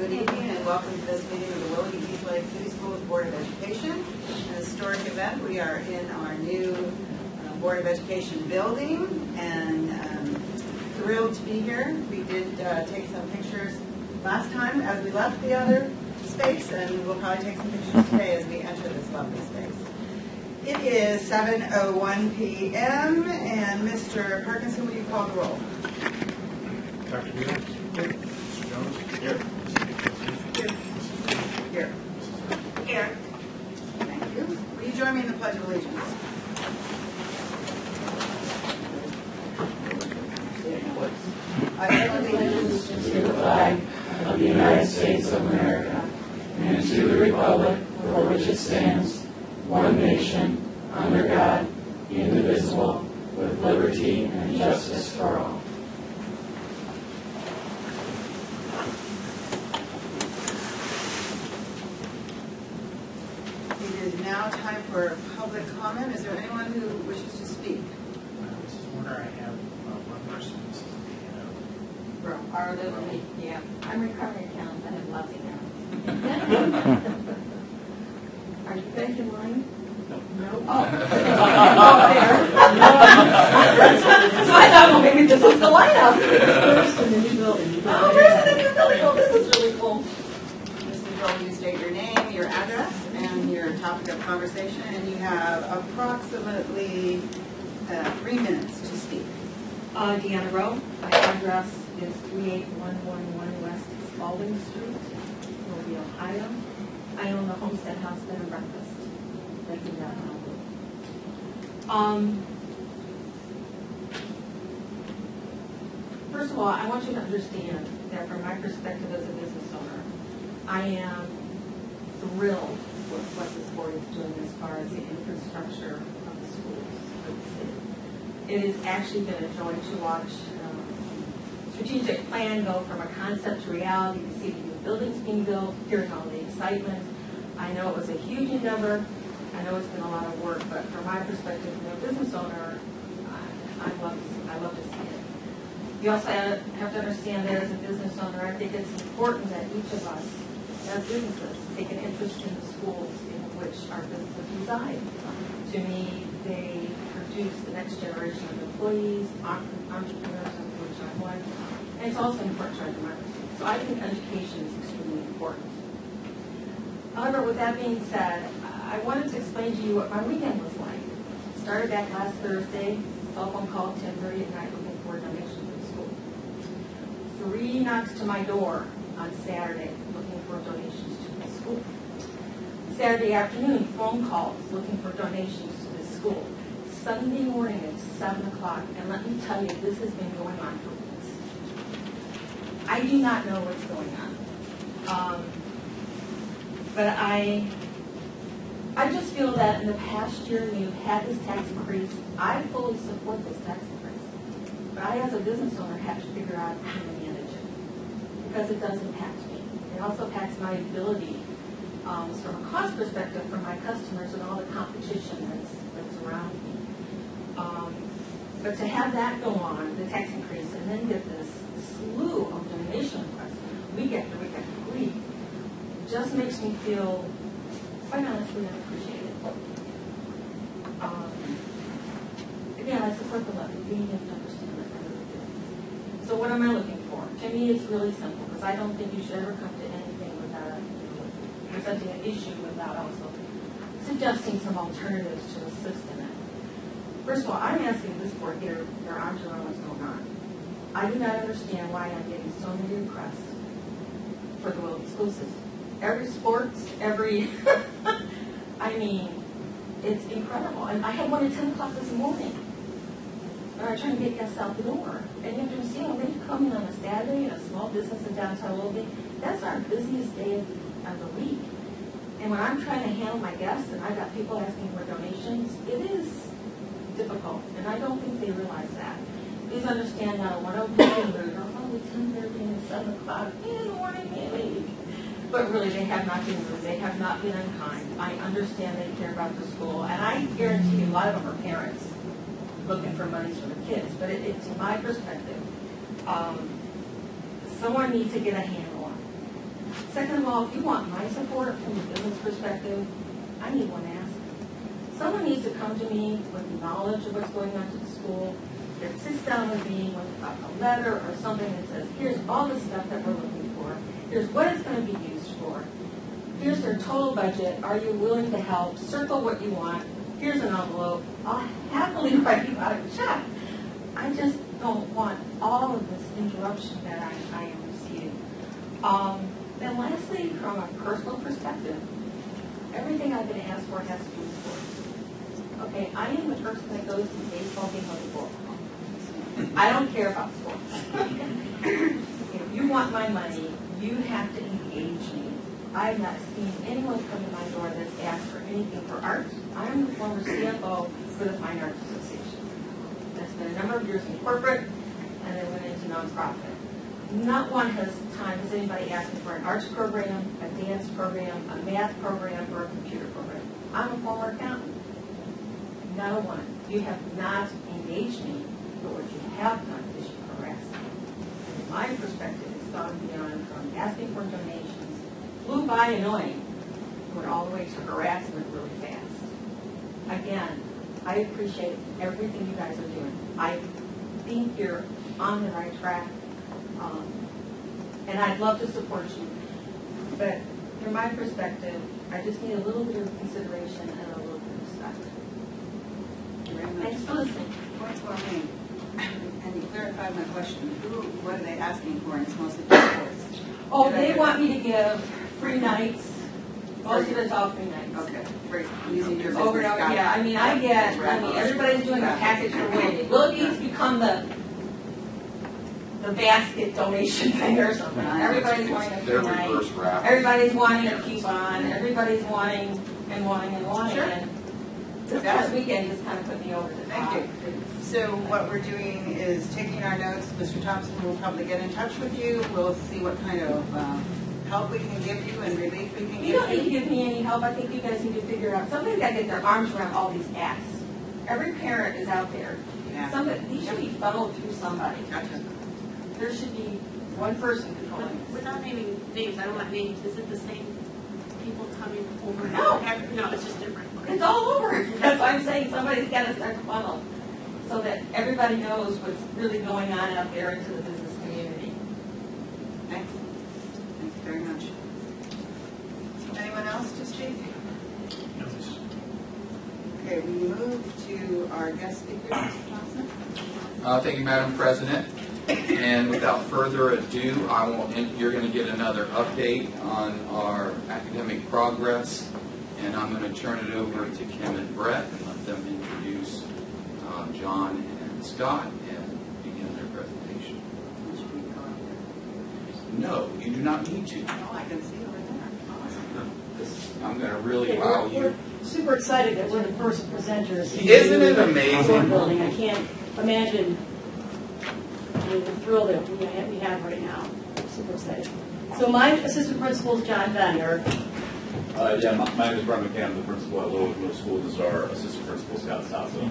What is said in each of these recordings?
Good evening and welcome to this meeting of the Willoughby East Lake City Schools Board of Education. An historic event. We are in our new Board of Education building and thrilled to be here. We did take some pictures last time as we left the other space, and we'll probably take some pictures today as we enter this lovely space. It is 7:01 p.m. and Mr. Parkinson, will you call the roll? Dr. Beal? Here. Mr. Jones? Here. Here. Here. Thank you. Will you join me in the Pledge of Allegiance? I pledge allegiance to the flag of the United States of America and to the republic for which it stands, one nation, under God, indivisible, with liberty and justice for all. It is now time for public comment. Is there anyone who wishes to speak? Mrs. Warner, I have one person. This is Yeah, I'm recovering accountant. I have lots of accounts. Are you guys in line? No. Oh, there. So I thought, well, maybe this is the lineup. First in the new building. Oh, first in the new building. Oh, this is really cool. Mr. Joel, you state your name, your address, and your topic of conversation, and you have approximately 3 minutes to speak. Deanna Rowe. My address is 38111 West Spalding Street, Willoughby, Ohio. I own the Homestead House Bed and Breakfast. That's in that house. First of all, I want you to understand that from my perspective as a business owner, I am thrilled with what this board is doing as far as the infrastructure of the schools for the city. It has actually been a joy to watch strategic plan go from a concept to reality, to see the new buildings being built, hearing all the excitement. I know it was a huge endeavor. I know it's been a lot of work, but from my perspective, as a business owner, I love to see it. You also have to understand that as a business owner, I think it's important that each of us, as businesses, take an interest in the schools in which our businesses reside. To me, they produce the next generation of employees, entrepreneurs, of which I'm one, and it's also important to our democracy. So I think education is extremely important. However, with that being said, I wanted to explain to you what my weekend was like. Started back last Thursday, telephone call at 10:30 at night looking for a donation for the school. 3 knocks to my door on Saturday looking for donations to the school. Saturday afternoon, phone calls looking for donations to the school. Sunday morning at 7 o'clock, and let me tell you, this has been going on for weeks. I do not know what's going on. But I just feel that in the past year, we've had this tax increase. I fully support this tax increase. But I, as a business owner, have to figure out how to manage it. Because it does impact me. It also impacts my ability, from a cost perspective, for my customers and all the competition that's around me. But to have that go on, the tax increase, and then get this slew of donation requests week after week after week, just makes me feel, quite honestly, unappreciated. Again, I support the levy. We need to understand that I really do. So what am I looking for? To me, it's really simple, because I don't think you should ever come to anything without presenting an issue without also suggesting some alternatives to assist in it. First of all, I'm asking this board to get their arms around what's going on. I do not understand why I'm getting so many requests for the Willoughby school system. Every sports, I mean, it's incredible. And I had one at 10 o'clock this morning. And I'm trying to get guests out the door. And you have to understand, when they come in on a Saturday in a small business in downtown Willoughby, that's our busiest day of the week. And when I'm trying to handle my guests, and I've got people asking for donations, it is difficult. And I don't think they realize that. Please understand now, when I'm talking about probably 10:30 and 7 o'clock in the morning, maybe. But really, they have not been rude. They have not been unkind. I understand they care about the school. And I guarantee you, a lot of them are parents looking for monies for the kids. But to my perspective, someone needs to get a handle on it. Second of all, if you want my support from a business perspective, I need one ask. Someone needs to come to me with knowledge of what's going on to the school, that sits down with me with a letter or something that says, here's all the stuff that we're looking for, here's what it's going to be used for, here's their total budget, are you willing to help, circle what you want, here's an envelope, I'll happily write you out a check. I just don't want all of this interruption that I am receiving. And lastly, from a personal perspective, everything I've been asked for has to do with sports. Okay, I am the person that goes to baseball game or football. I don't care about sports. If you want my money, you have to engage me. I have not seen anyone come to my door that's asked for anything for art. I am the former CFO for the Fine Arts Association. I spent a number of years in corporate, and then went into nonprofit. Not one has anybody asked me for an arts program, a dance program, a math program, or a computer program. I'm a former accountant. Not a one. You have not engaged me, but what you have done is you harassed me. And my perspective has gone beyond from asking for donations, flew by annoying, went all the way to harassment really fast. Again, I appreciate everything you guys are doing. I think you're on the right track. And I'd love to support you. But from my perspective, I just need a little bit of consideration and a little bit of respect. Thank you very much. Thanks for listening. And you clarified my question. What are they asking for? And it's mostly for sports. Oh, they want me to give free nights. Most of it's all free nights. Okay. Great. Using your Over and over, business yeah. I mean, everybody's doing a package for Wendy. Willoughby's become the basket donation thing or something. Everybody's wanting a free night. Everybody's wanting a coupon. Everybody's wanting and wanting and wanting. Sure. And this past weekend just kind of put me over the top. Thank you. So what we're doing is taking our notes. Mr. Thompson will probably get in touch with you. We'll see what kind of help we can give you and relief we can give you. You don't need to give me any help. I think you guys need to figure out. Somebody's got to get their arms around all these asks. Every parent is out there. Yeah. These should be funneled through somebody. Gotcha. There should be one person controlling this. Without naming names, I don't want names. Is it the same people coming over? No. No, it's just different. Okay. It's all over. That's why I'm saying somebody's got to start the funnel so that everybody knows what's really going on out there into the business community. Thanks. Thanks very much. Anyone else to speak? Okay, we move to our guest speaker, Mr. Thompson. Thank you, Madam President. And without further ado, you're going to get another update on our academic progress. And I'm going to turn it over to Kim and Brett and let them introduce John and Scott and begin their presentation. Should we go up No, you do not need to. there? Oh, I can see over there. I'm going to really Okay, wow we're you. super excited that we're the first presenters. in Isn't it the amazing? building. I can't imagine the thrill that we have right now. Super excited. So my assistant principal is John Bender. My name is Brian McCann. I'm the principal at Little Middle School. This is our assistant principal, Scott Sasso.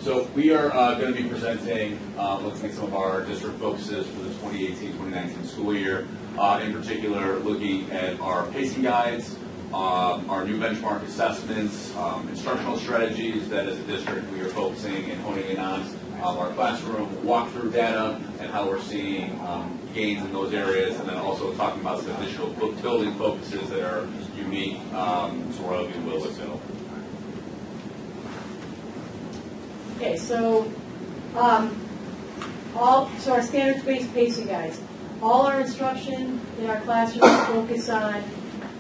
So we are going to be presenting, looking at some of our district focuses for the 2018-2019 school year. In particular, looking at our pacing guides, our new benchmark assessments, instructional strategies that as a district we are focusing and honing in on, our classroom walkthrough data and how we're seeing gains in those areas, and then also talking about some additional building focuses that are unique to Royal View Willisville. Okay, so our standards-based pacing guides. All our instruction in our classrooms focus on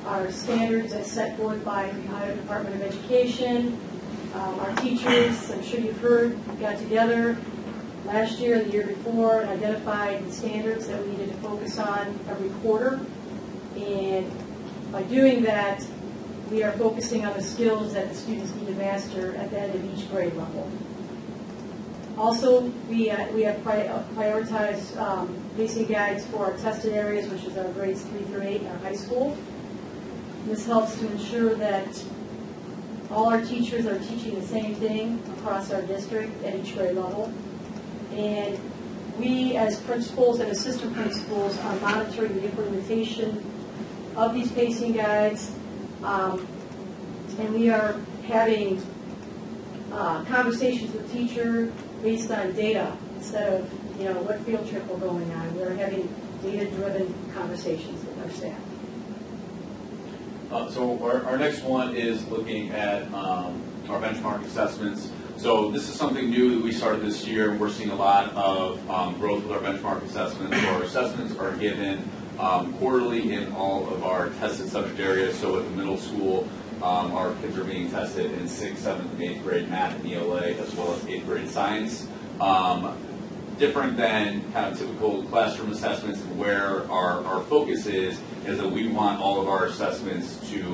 our standards as set forth by the Ohio Department of Education. Our teachers, I'm sure you've heard, got together last year and the year before and identified the standards that we needed to focus on every quarter. And by doing that, we are focusing on the skills that the students need to master at the end of each grade level. Also, we have prioritized pacing guides for our tested areas, which is our grades 3 through 8 in our high school. This helps to ensure that all our teachers are teaching the same thing across our district at each grade level. And we as principals and assistant principals are monitoring the implementation of these pacing guides, and we are having conversations with teacher based on data instead of, what field trip we're going on. We're having data-driven conversations with our staff. So our next one is looking at our benchmark assessments. So this is something new that we started this year, and we're seeing a lot of growth with our benchmark assessments. So our assessments are given quarterly in all of our tested subject areas. So at the middle school, our kids are being tested in 6th, 7th, and 8th grade math and ELA, as well as 8th grade science. Different than kind of typical classroom assessments, and where our focus is that we want all of our assessments to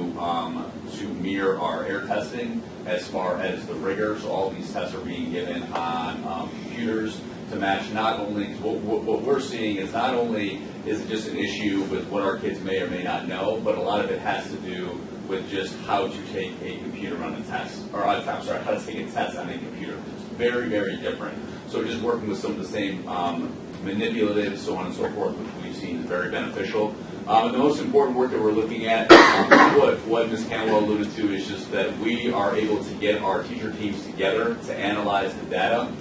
mirror our air testing as far as the rigor. So all these tests are being given on computers to match not only, what we're seeing is not only is it just an issue with what our kids may or may not know, but a lot of it has to do with just how to take a computer on a test, or I'm sorry, how to take a test on a computer. It's very, very different. So just working with some of the same manipulatives, so on and so forth, which we've seen is very beneficial. The most important work that we're looking at, what Ms. Canwell alluded to, is just that we are able to get our teacher teams together to analyze the data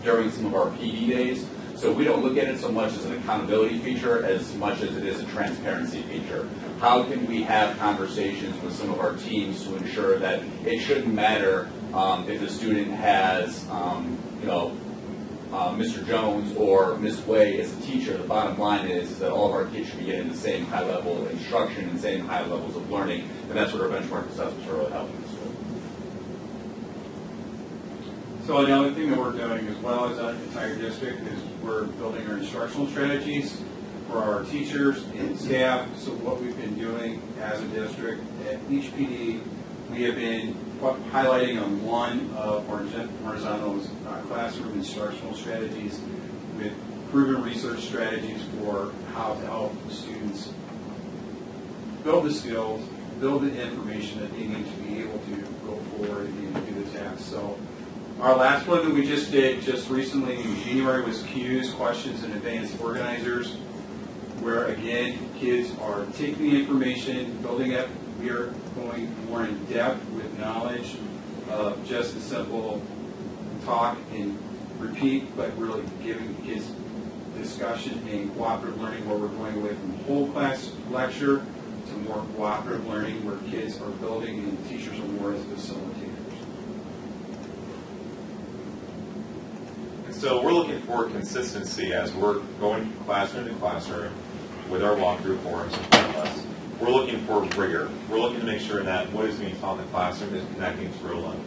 during some of our PD days. So we don't look at it so much as an accountability feature as much as it is a transparency feature. How can we have conversations with some of our teams to ensure that it shouldn't matter if a student has, Mr. Jones or Ms. Way as a teacher. The bottom line is that all of our kids should be getting the same high level of instruction and same high levels of learning, and that's what our benchmark assessments are really helping us with. So another thing that we're doing as well as our entire district is we're building our instructional strategies for our teachers and staff. So what we've been doing as a district at each PD, we have been highlighting on one of Marzano's classroom instructional strategies with proven research strategies for how to help students build the skills, build the information that they need to be able to go forward and do the task. So our last one that we just did just recently in January was Q's, Questions and Advanced Organizers, where again, kids are taking the information, building it. We are going more in depth with knowledge of just a simple talk and repeat, but really giving kids discussion and cooperative learning, where we're going away from whole class lecture to more cooperative learning, where kids are building and teachers are more as facilitators. And so we're looking for consistency as we're going classroom to classroom with our walkthrough forums in front of us. We're looking for rigor. We're looking to make sure that what is being taught in the classroom is connecting to real life.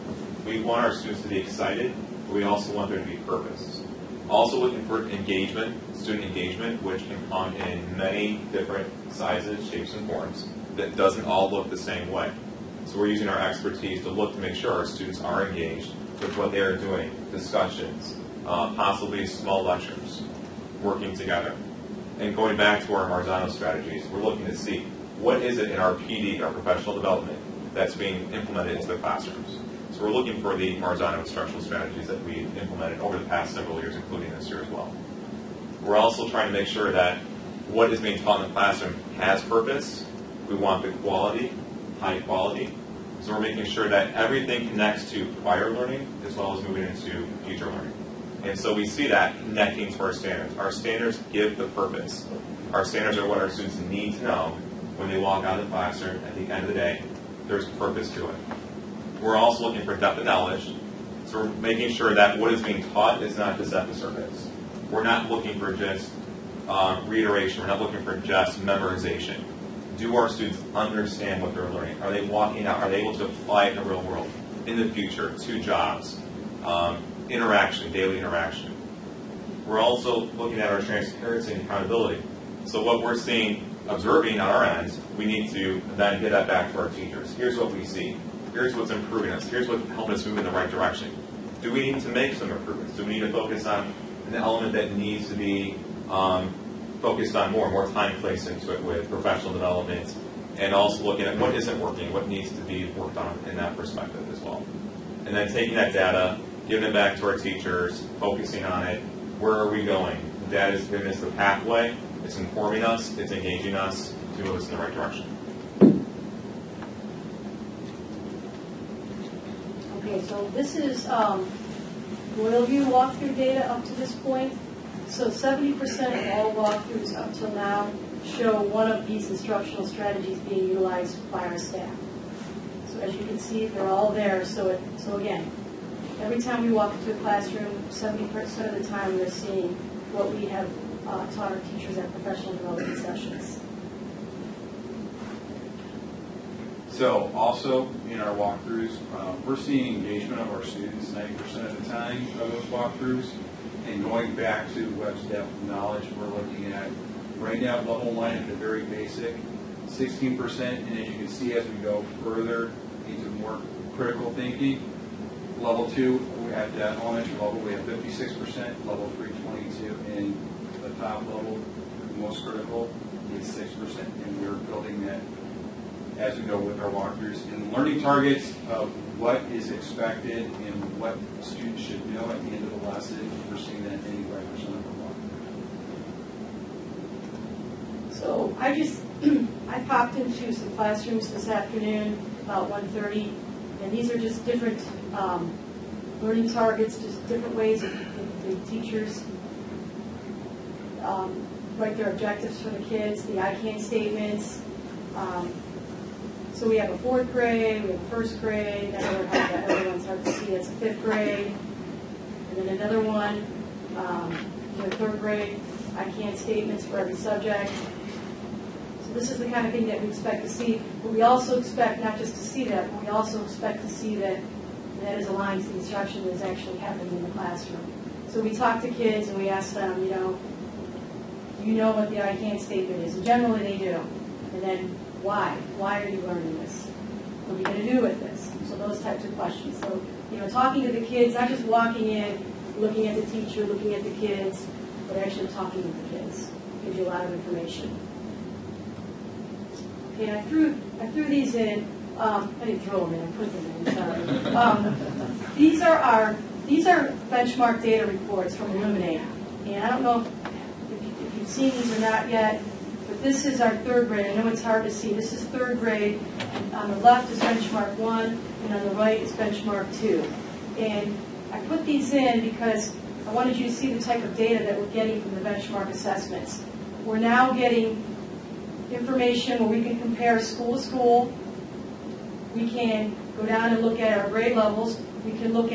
We want our students to be excited, but we also want there to be purpose. Also looking for engagement, student engagement, which can come in many different sizes, shapes, and forms that doesn't all look the same way. So we're using our expertise to look to make sure our students are engaged with what they are doing, discussions, possibly small lectures, working together. And going back to our Marzano strategies, we're looking to see what is it in our PD, our professional development, that's being implemented into the classrooms. So we're looking for the Marzano instructional strategies that we've implemented over the past several years, including this year as well. We're also trying to make sure that what is being taught in the classroom has purpose. We want the quality, high quality. So we're making sure that everything connects to prior learning as well as moving into future learning. And so we see that connecting to our standards. Our standards give the purpose. Our standards are what our students need to know when they walk out of the classroom at the end of the day. There's purpose to it. We're also looking for depth of knowledge. So we're making sure that what is being taught is not just at the surface. We're not looking for just reiteration. We're not looking for just memorization. Do our students understand what they're learning? Are they walking out? Are they able to apply it in the real world, in the future, to jobs, interaction, daily interaction? We're also looking at our transparency and accountability. So what we're seeing, observing on our end, we need to then get that back to our teachers. Here's what we see. Here's what's improving us. Here's what's helping us move in the right direction. Do we need to make some improvements? Do we need to focus on an element that needs to be focused on more time placed into it with professional development, and also looking at what isn't working, what needs to be worked on in that perspective as well. And then taking that data, giving it back to our teachers, focusing on it. Where are we going? that is giving us the pathway, it's informing us, it's engaging us to move us in the right direction. Okay, so this is Royalview walkthrough data up to this point. So 70% of all walkthroughs up till now show one of these instructional strategies being utilized by our staff. So as you can see, they're all there. So again, every time we walk into a classroom, 70% of the time we're seeing what we have taught our teachers at professional development sessions. So also in our walkthroughs, we're seeing engagement of our students 90% of the time of those walkthroughs. And going back to web's depth of knowledge, we're looking at right now level 1 at the very basic, 16%. And as you can see, as we go further into more critical thinking, level 2 at the elementary level we have 56%, level 3 22, and the top level, most critical, is 6%. And we're building that as we go with our walkthroughs. And learning targets of what is expected and what students should know at the end of the lesson, we're seeing that 85% of our walkthroughs. So I popped into some classrooms this afternoon about 1:30, and these are just different learning targets, just different ways that the teachers write their objectives for the kids, the I can statements. So we have a 4th grade, we have a 1st grade, everyone's hard to see, it's a 5th grade, and then another one, the 3rd grade, I can statements for every subject. So this is the kind of thing that we expect to see, but we also expect not just to see that, but we also expect to see that is aligned to the instruction that is actually happening in the classroom. So we talk to kids and we ask them, do you know what the I can statement is? And generally they do. And then why? Why are you learning this? What are you going to do with this? So those types of questions. So, talking to the kids, not just walking in, looking at the teacher, looking at the kids, but actually talking with the kids. Gives you a lot of information. Okay, I threw these in. I didn't throw them in, I put them in, sorry. These are benchmark data reports from Illuminate. And I don't know if you've seen these or not yet, but this is our 3rd grade. I know it's hard to see. This is 3rd grade. On the left is benchmark 1, and on the right is benchmark 2. And I put these in because I wanted you to see the type of data that we're getting from the benchmark assessments. We're now getting information where we can compare school to school. We can go down and look at our grade levels. We can go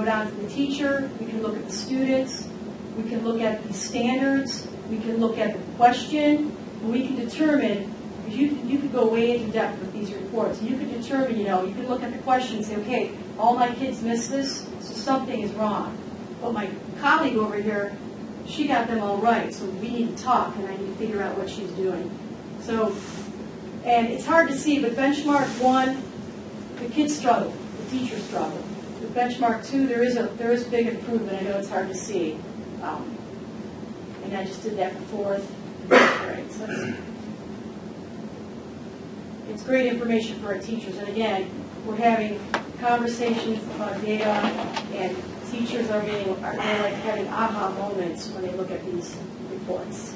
down to the teacher. We can look at the students. We can look at the standards. We can look at the question. And we can determine, because you could go way into depth with these reports. You could determine, you can look at the question and say, okay, all my kids missed this, so something is wrong. But my colleague over here, she got them all right, so we need to talk, and I need to figure out what she's doing. So, and it's hard to see, but benchmark 1, the kids struggle, the teachers struggle. With benchmark 2, there is big improvement. I know it's hard to see. And I just did that for 4th grade. So it's great information for our teachers. And again, we're having conversations about data, and teachers are like having aha moments when they look at these reports.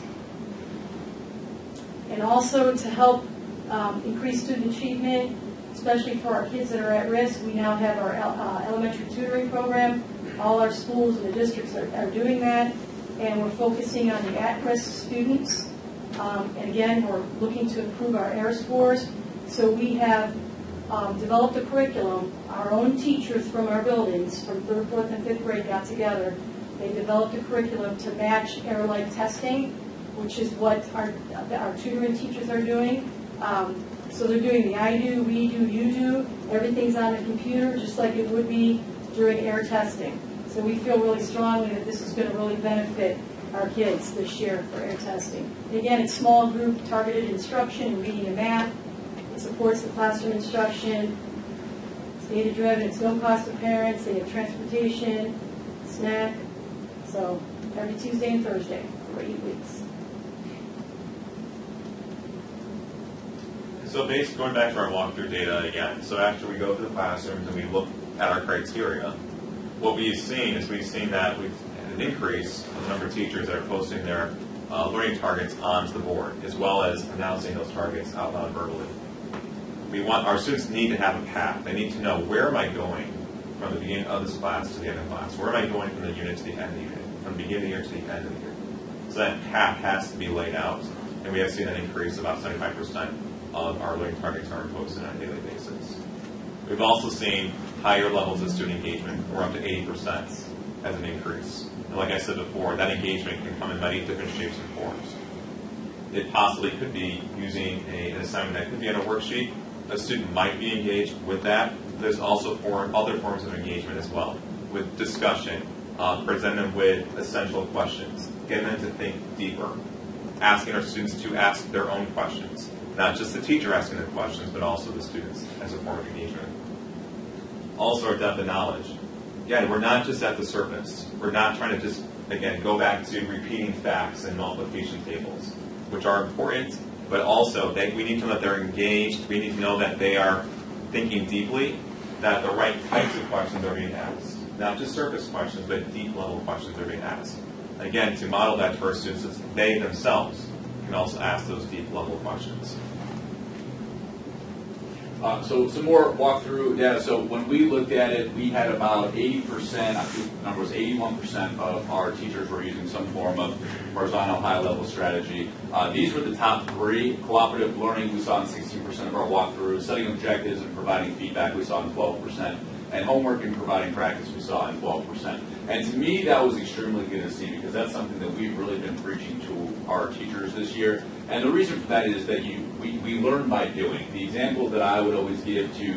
And also to help increase student achievement, especially for our kids that are at risk, we now have our elementary tutoring program. All our schools and the districts are doing that, and we're focusing on the at-risk students. And again, we're looking to improve our AIR scores. So we have developed a curriculum. Our own teachers from our buildings, from 3rd, 4th, and 5th grade got together. They developed a curriculum to match AIR-like testing, which is what our tutoring teachers are doing. So they're doing the I do, we do, you do. Everything's on the computer, just like it would be during AIR testing. So we feel really strongly that this is going to really benefit our kids this year for AIR testing. And again, it's small group targeted instruction, reading and math. It supports the classroom instruction. It's data-driven. It's no cost to parents. They have transportation, snack. So every Tuesday and Thursday for 8 weeks. So basically, going back to our walkthrough data again, so after we go through the classrooms and we look at our criteria, what we've seen is we've seen that an increase in the number of teachers that are posting their learning targets onto the board, as well as announcing those targets out loud verbally. Our students need to have a path. They need to know, where am I going from the beginning of this class to the end of the class? Where am I going from the unit to the end of the unit? From the beginning of the year to the end of the year? So that path has to be laid out. And we have seen an increase of about 75% of our learning targets are posted on a daily basis. We've also seen higher levels of student engagement. We're up to 80% as an increase. And like I said before, that engagement can come in many different shapes and forms. It possibly could be using an assignment that could be on a worksheet. A student might be engaged with that. There's also other forms of engagement as well, with discussion, present them with essential questions, getting them to think deeper, asking our students to ask their own questions. Not just the teacher asking the questions, but also the students as a form of engagement. Also, our depth of knowledge. Again, we're not just at the surface. We're not trying to just, again, go back to repeating facts and multiplication tables, which are important, but also we need to know that they're engaged. We need to know that they are thinking deeply, that the right types of questions are being asked. Not just surface questions, but deep level questions are being asked. Again, to model that for our students, they themselves can also ask those deep level questions. So some more walkthrough data. So when we looked at it, we had about 80%, I think the number was 81% of our teachers were using some form of horizontal high-level strategy. These were the top three. Cooperative learning we saw in 16% of our walkthroughs. Setting objectives and providing feedback we saw in 12%. And homework and providing practice we saw in 12%. And to me, that was extremely good to see, because that's something that we've really been preaching to our teachers this year. And the reason for that is that we learn by doing. The example that I would always give to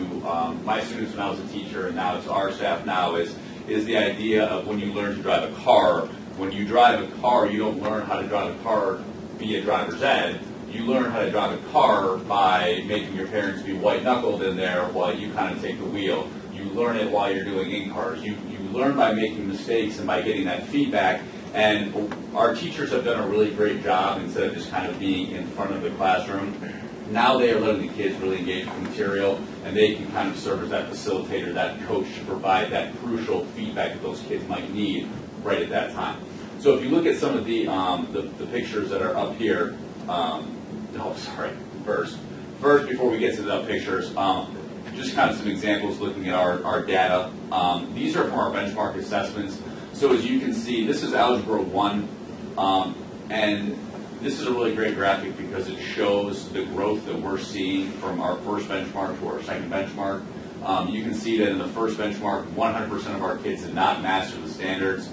my students when I was a teacher, and now to our staff now, is the idea of when you learn to drive a car. When you drive a car, you don't learn how to drive a car via driver's ed. You learn how to drive a car by making your parents be white-knuckled in there while you kind of take the wheel. You learn it while you're doing in-cars. You learn by making mistakes and by getting that feedback. And our teachers have done a really great job, instead of just kind of being in front of the classroom. Now they are letting the kids really engage with the material, and they can kind of serve as that facilitator, that coach, to provide that crucial feedback that those kids might need right at that time. So if you look at some of the pictures that are up here, first before we get to the pictures, just kind of some examples looking at our data. These are from our benchmark assessments. So as you can see, this is Algebra 1, and this is a really great graphic because it shows the growth that we're seeing from our first benchmark to our second benchmark. You can see that in the first benchmark, 100% of our kids did not master the standards.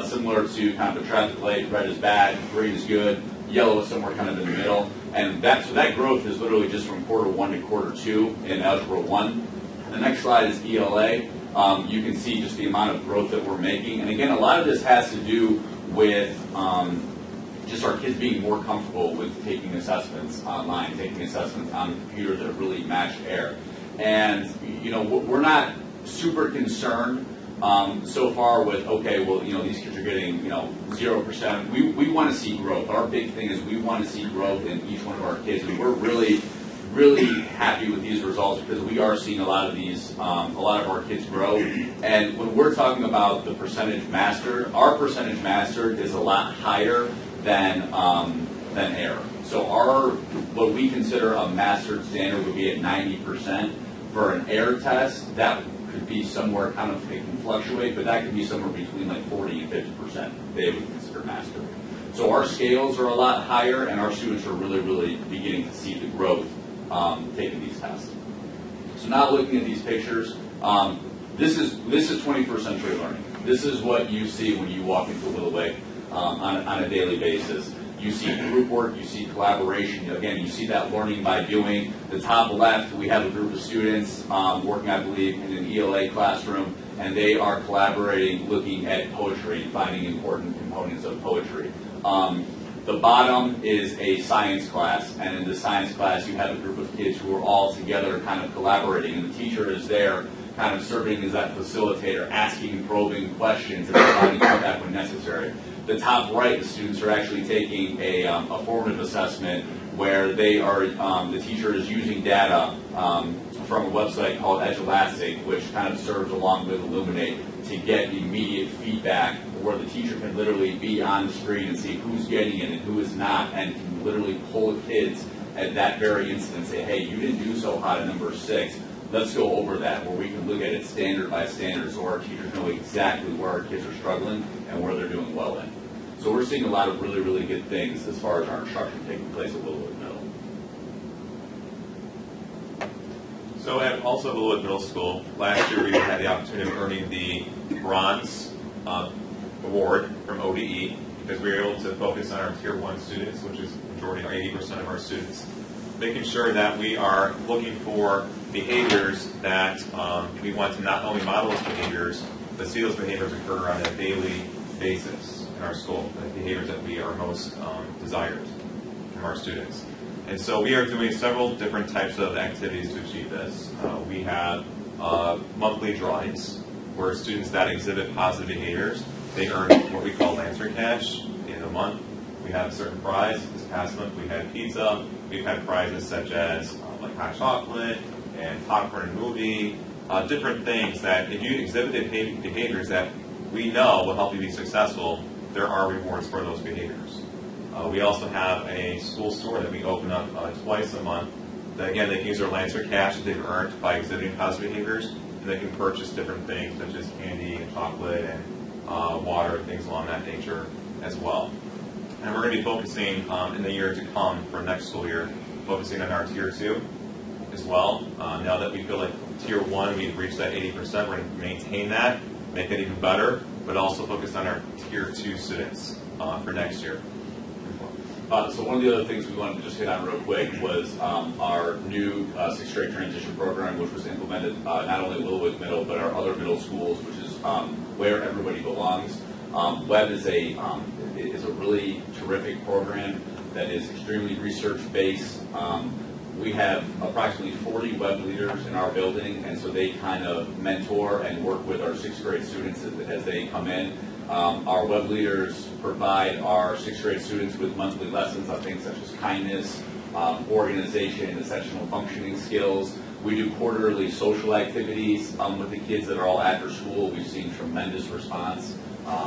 Similar to kind of a traffic light, red is bad, green is good, yellow is somewhere kind of in the middle. And so that growth is literally just from quarter 1 to quarter 2 in Algebra 1. The next slide is ELA. You can see just the amount of growth that we're making. And again, a lot of this has to do with just our kids being more comfortable with taking assessments online, taking assessments on the computer that really match air. And, we're not super concerned so far with, okay, well, these kids are getting, 0%. We want to see growth. Our big thing is we want to see growth in each one of our kids. And we're really happy with these results because we are seeing a lot of our kids grow. And when we're talking about the percentage mastered, our percentage mastered is a lot higher than error. So what we consider a mastered standard would be at 90%. For an error test, that could be somewhere it can fluctuate, but that could be somewhere between like 40 and 50% they would consider mastered. So our scales are a lot higher, and our students are really beginning to see the growth taking these tests. So now looking at these pictures, this is 21st century learning. This is what you see when you walk into Little Wick on a daily basis. You see group work, you see collaboration. Again, you see that learning by doing. The top left, we have a group of students working, I believe, in an ELA classroom, and they are collaborating, looking at poetry and finding important components of poetry. The bottom is a science class, and in the science class, you have a group of kids who are all together kind of collaborating, and the teacher is there kind of serving as that facilitator, asking probing questions and providing feedback when necessary. The top right, the students are actually taking a formative assessment where they are, the teacher is using data from a website called Edge Elastic, which kind of serves along with Illuminate to get immediate feedback where the teacher can literally be on the screen and see who's getting it and who is not, and can literally pull kids at that very instant and say, hey, you didn't do so hot at number 6. Let's go over that, where we can look at it standard by standard so our teachers know exactly where our kids are struggling and where they're doing well in. So we're seeing a lot of really, really good things as far as our instruction taking place at Willowwood Middle. So also at Willowwood Middle School, last year we had the opportunity of earning the bronze award from ODE because we were able to focus on our Tier 1 students, which is the majority, or 80% of our students, making sure that we are looking for behaviors that we want to not only model those behaviors, but see those behaviors occur on a daily basis in our school, the behaviors that we are most desired from our students. And so we are doing several different types of activities to achieve this. We have monthly drawings where students that exhibit positive behaviors, they earn what we call lantern cash at the end of the month. We have a certain prize. This past month we had pizza. We've had prizes such as like hot chocolate and popcorn and movie, different things that if you exhibit behaviors that we know will help you be successful, there are rewards for those behaviors. We also have a school store that we open up twice a month. That, again, they can use their lantern cash that they've earned by exhibiting positive behaviors, and they can purchase different things such as candy and chocolate and water and things along that nature as well. And we're going to be focusing in the year to come for next school year, focusing on our Tier 2 as well. Now that we feel like Tier 1, we've reached that 80%, we're going to maintain that, make it even better, but also focus on our Tier 2 students for next year. So one of the other things we wanted to just hit on real quick was our new 6th grade transition program, which was implemented not only at Willowwood Middle, but our other middle schools, which is where everybody belongs. Web is a really terrific program that is extremely research-based. We have approximately 40 web leaders in our building, and so they kind of mentor and work with our 6th grade students as they come in. Our web leaders provide our 6th grade students with monthly lessons on things such as kindness, organization, essential functioning skills. We do quarterly social activities with the kids that are all after school. We've seen tremendous response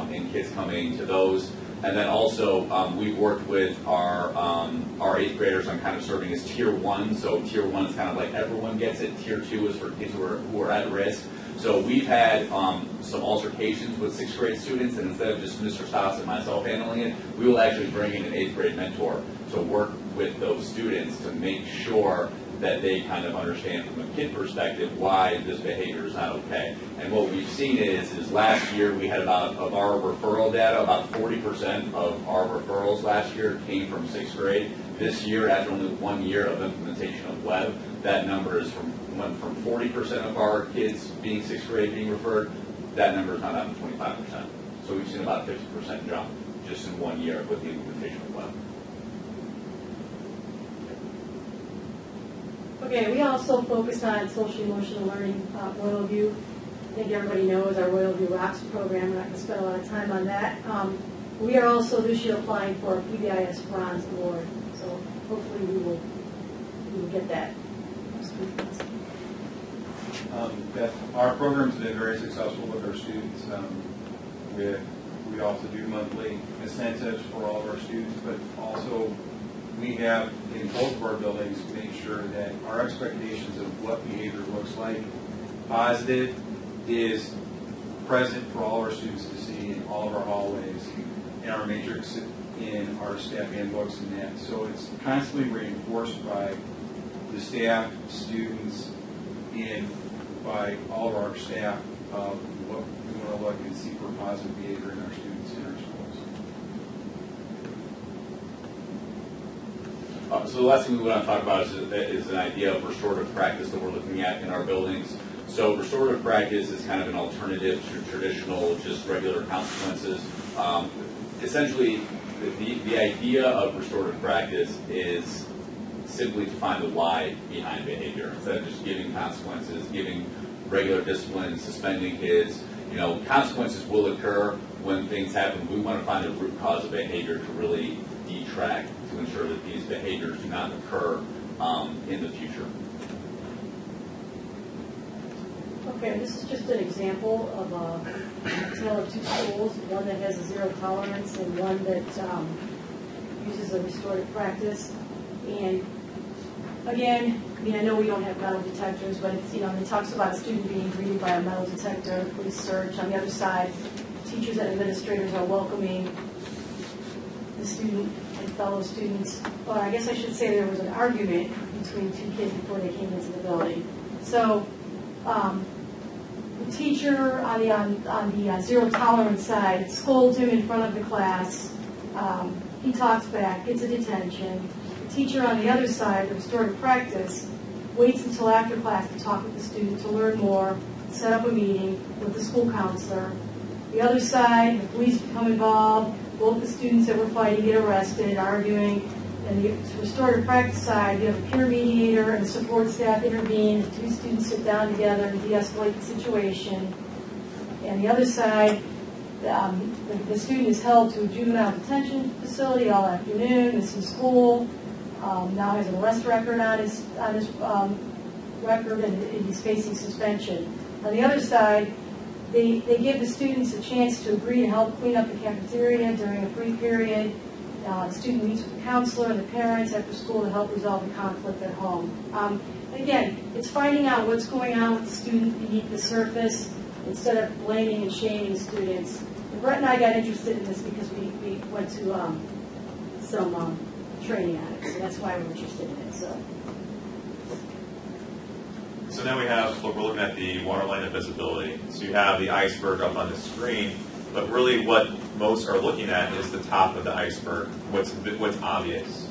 in kids coming to those. And then also, we've worked with our 8th graders on kind of serving as Tier 1. So Tier 1 is kind of like everyone gets it. Tier 2 is for kids who are at risk. So we've had some altercations with 6th grade students, and instead of just Mr. Stoss and myself handling it, we will actually bring in an 8th grade mentor to work with those students to make sure that they kind of understand from a kid perspective why this behavior is not okay. And what we've seen is last year we had of our referral data, about 40% of our referrals last year came from 6th grade. This year, after only 1 year of implementation of web, that number went from 40% of our kids being 6th grade being referred, that number is now down to 25%. So we've seen about a 50% jump just in 1 year with the implementation of web. Okay, we also focus on social emotional learning, Royal View. I think everybody knows our Royal View Rocks program. I'm not going to spend a lot of time on that. We are also this year applying for a PBIS Bronze Award, so hopefully we will get that. Our program's been very successful with our students. We also do monthly incentives for all of our students, but also we have in both of our buildings made sure that our expectations of what behavior looks like, positive, is present for all of our students to see in all of our hallways, in our matrix, in our staff handbooks and that. So it's constantly reinforced by the staff, students, and by all of our staff of what we want to look and see for positive behavior in our students in our schools. So the last thing we want to talk about is an idea of restorative practice that we're looking at in our buildings. So restorative practice is kind of an alternative to traditional, just regular consequences. Essentially, the idea of restorative practice is simply to find the why behind behavior. Instead of just giving consequences, giving regular discipline, suspending kids. Consequences will occur when things happen. We want to find the root cause of behavior to really detract, to ensure that these behaviors do not occur in the future. Okay, this is just an example of a tale of two schools, one that has a zero tolerance and one that uses a restorative practice. And again, I mean, I know we don't have metal detectors, but it's, it talks about a student being greeted by a metal detector, police search. On the other side, teachers and administrators are welcoming the student and fellow students. Or I guess I should say there was an argument between two kids before they came into the building. So the teacher on the zero tolerance side scolds him in front of the class. He talks back, gets a detention. The teacher on the other side, the restorative practice, waits until after class to talk with the student to learn more, set up a meeting with the school counselor. The other side, the police become involved. Both the students that were fighting get arrested, arguing. And the restorative practice side, you have a peer mediator and support staff intervene. The two students sit down together and de-escalate the situation. And the other side, the student is held to a juvenile detention facility all afternoon, misses school, now has an arrest record on his record, and he's facing suspension. On the other side, they give the students a chance to agree to help clean up the cafeteria during a free period. The student meets with the counselor and the parents after school to help resolve the conflict at home. Again, it's finding out what's going on with the student beneath the surface instead of blaming and shaming students. And Brett and I got interested in this because we went to some training on it, so that's why we're interested in it. So now we're looking at the waterline of visibility. So you have the iceberg up on the screen, but really what most are looking at is the top of the iceberg, what's obvious.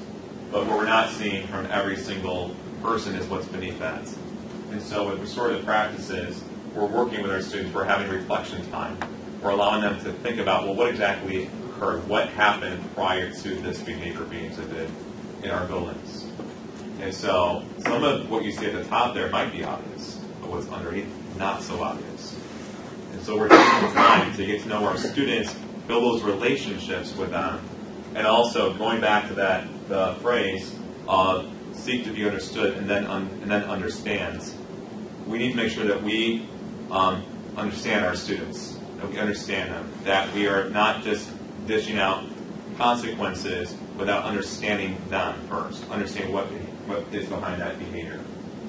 But what we're not seeing from every single person is what's beneath that. And so with restorative practices, we're working with our students, we're having reflection time. We're allowing them to think about, well, what exactly occurred? What happened prior to this behavior being exhibited in our buildings? And so some of what you see at the top there might be obvious, but what's underneath, not so obvious. And so we're taking time to get to know our students, build those relationships with them, and also going back to the phrase of seek to be understood and then understands. We need to make sure that we understand our students, that we understand them, that we are not just dishing out consequences without understanding them first, understanding what is behind that behavior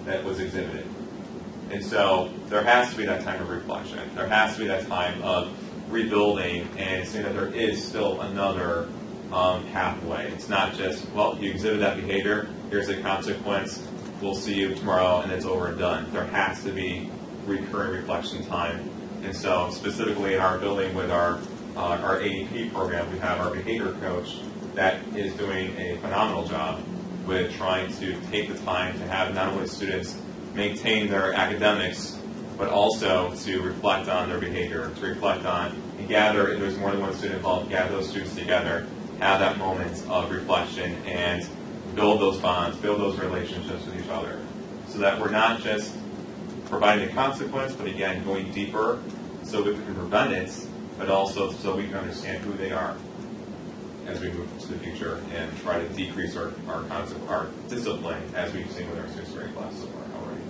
that was exhibited. And so there has to be that time of reflection. There has to be that time of rebuilding and seeing that there is still another pathway. It's not just, well, you exhibit that behavior, here's the consequence, we'll see you tomorrow, and it's over and done. There has to be recurring reflection time. And so specifically in our building with our AEP program, we have our behavior coach that is doing a phenomenal job with trying to take the time to have not only students maintain their academics, but also to reflect on their behavior, to reflect on and gather, if there's more than one student involved, gather those students together, have that moment of reflection and build those bonds, build those relationships with each other, so that we're not just providing a consequence, but again, going deeper so we can prevent it, but also so we can understand who they are as we move to the future and try to decrease our discipline, as we've seen with our sixth grade class so far already.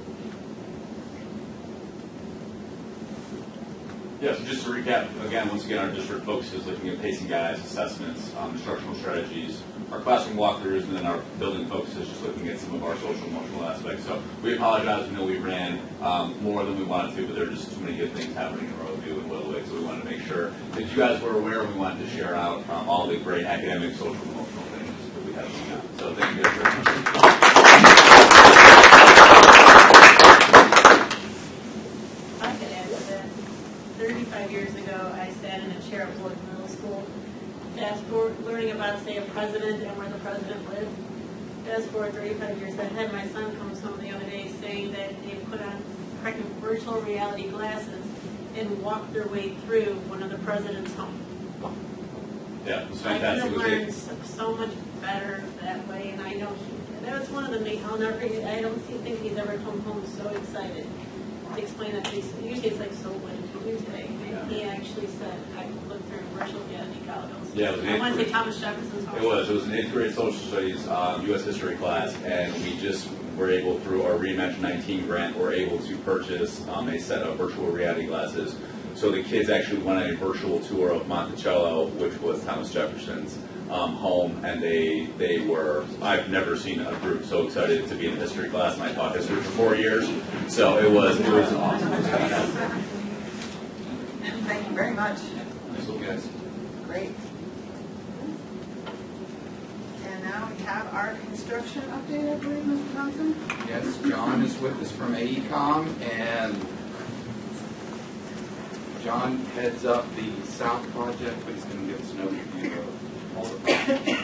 Yeah, so just to recap, again, once again, our district focuses looking at pacing guides, assessments, instructional strategies, our classroom walkthroughs, and then our building focus is just looking at some of our social emotional aspects. So we apologize, we know we ran more than we wanted to, but there are just too many good things happening in Roadview and Willowwood, so we wanted to make sure that you guys were aware, and we wanted to share out all the great academic, social, and emotional things that we have going on. So thank you guys very much. I could add to that. 35 years ago, I sat in a chair at Wood Middle School. Fast forward, learning about, say, a president and where the president lived. Fast forward 35 years ahead, my son comes home the other day saying that they put on virtual reality glasses and walked their way through one of the president's home. Yeah, it was I fantastic. could have learned so much better that way, and I know that was one of the main, I'll never forget, I don't think he's ever come home so excited. explain that usually it's like, so what did you do today? And he actually said, I looked through virtual reality goggles. Yeah, it was I want to say Thomas Jefferson's Hall. It was an 8th grade social studies U.S. history class, and we just were able, through our Reimagine 19 grant, were able to purchase a set of virtual reality glasses. So the kids actually went on a virtual tour of Monticello, which was Thomas Jefferson's home, and they were, I've never seen a group so excited to be in a history class, and I taught history for 4 years, so it was awesome. Thank you very much. Nice little guys. Great. And now we have our construction update, I believe, Mr. Thompson. Yes, John is with us from AECom, and John heads up the South project, but he's going to give us an overview of all the projects.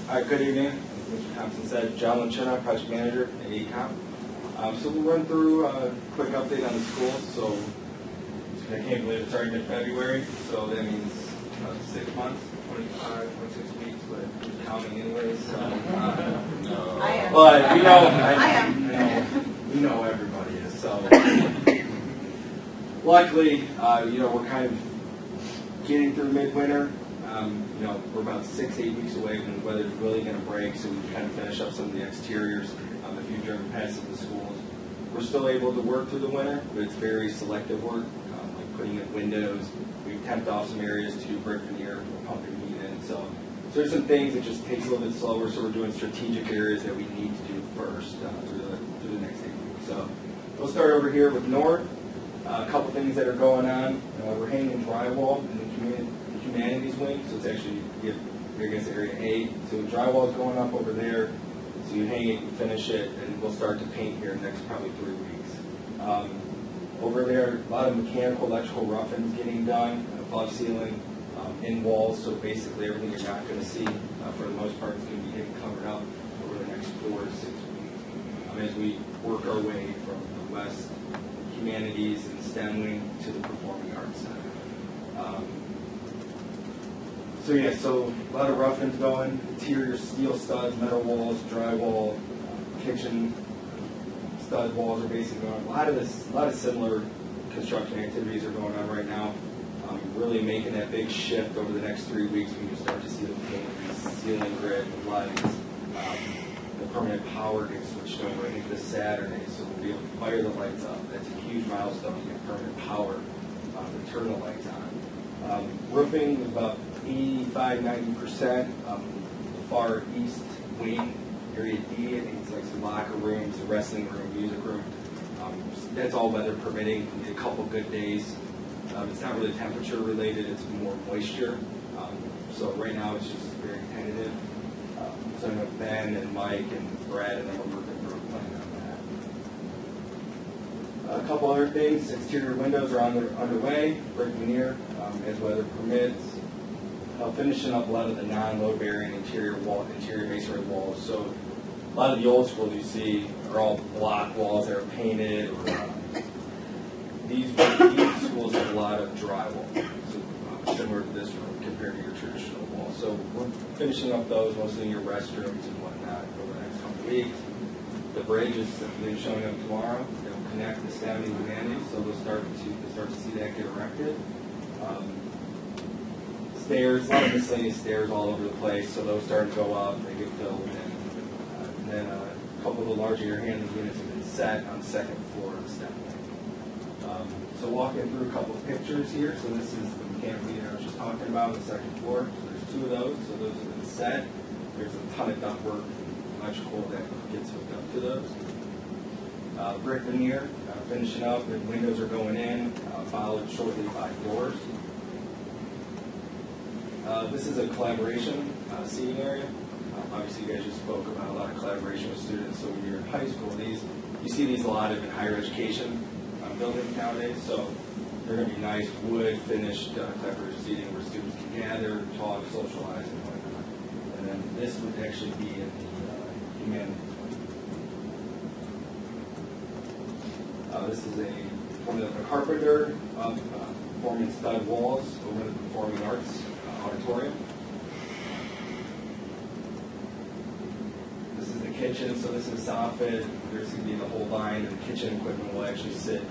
Hi, good evening. As Mr. Thompson said, John Lanchina, project manager at AECom. So we'll run through a quick update on the school. So I can't believe it's already mid-February, so that means 6 months, 25, 26 weeks, but who's counting anyways. So, I am. but I am. we know everybody is. So luckily, we're kind of getting through midwinter. We're about 6-8 weeks away when the weather's really going to break, so we can kind of finish up some of the exteriors. If you've driven past some of the schools, we're still able to work through the winter, but it's very selective work, like putting in windows. We've temped off some areas to do brick veneer, pumping heat in. So there's some things that just takes a little bit slower, so we're doing strategic areas that we need to do first through the next 8 weeks. So we'll start over here with North. A couple things that are going on. We're hanging drywall in the humanities wing, so it's actually, I guess, area 8. So drywall is going up over there. So you hang it, you finish it, and we'll start to paint here in the next probably 3 weeks. Over there, a lot of mechanical, electrical roughings getting done, above ceiling, in walls. So basically everything you're not going to see, for the most part, is going to be getting covered up over the next 4 to 6 weeks. As we work our way from the West Humanities and STEM wing to the Performing Arts Center. So a lot of roughings going, interior steel studs, metal walls, drywall, kitchen stud walls are basically going on. A lot of similar construction activities are going on right now. Really making that big shift over the next 3 weeks when you start to see the paint, the ceiling grid, the lights. The permanent power gets switched over, I think, this Saturday, so we'll be able to fire the lights up. That's a huge milestone to get permanent power to turn the lights on. Roofing is about 85-90%. The far east wing, area D, I think it's like some locker rooms, the wrestling room, music room. That's all weather permitting. We need a couple good days. It's not really temperature related, it's more moisture. So right now it's just very tentative. So I know Ben and Mike and Brad and them are working through a plan on that. A couple other things, exterior windows are underway, brick veneer, as weather permits. Finishing up a lot of the non-load bearing interior masonry walls. So a lot of the old schools you see are all block walls that are painted. Or, these schools have a lot of drywall, so similar to this room compared to your traditional wall. So we're finishing up those, mostly in your restrooms and whatnot, over the next couple of weeks. The bridge is showing up tomorrow. They'll connect the STEM and humanities, so they'll start to see that get erected. Stairs, a lot of miscellaneous stairs all over the place, so those start to go up, they get filled in. And then a couple of the larger air handling units have been set on the second floor of the STEM wing. So walking through a couple of pictures here, so this is the mechanical unit I was just talking about on the second floor. So there's 2 of those, so those have been set. There's a ton of ductwork, electrical that gets hooked up to those. Brick veneer, finishing up, and windows are going in, followed shortly by doors. This is a collaboration seating area. Obviously, you guys just spoke about a lot of collaboration with students. So when you're in high school, you see these a lot of in higher education buildings nowadays. So they're going to be nice wood finished collaborative seating where students can gather, talk, socialize, and whatnot. And then this would actually be in the humanities wing. This is from a carpenter of forming stud walls over the Performing Arts Auditorium. This is the kitchen, so this is soffit. There's going to be the whole line, and the kitchen equipment will actually sit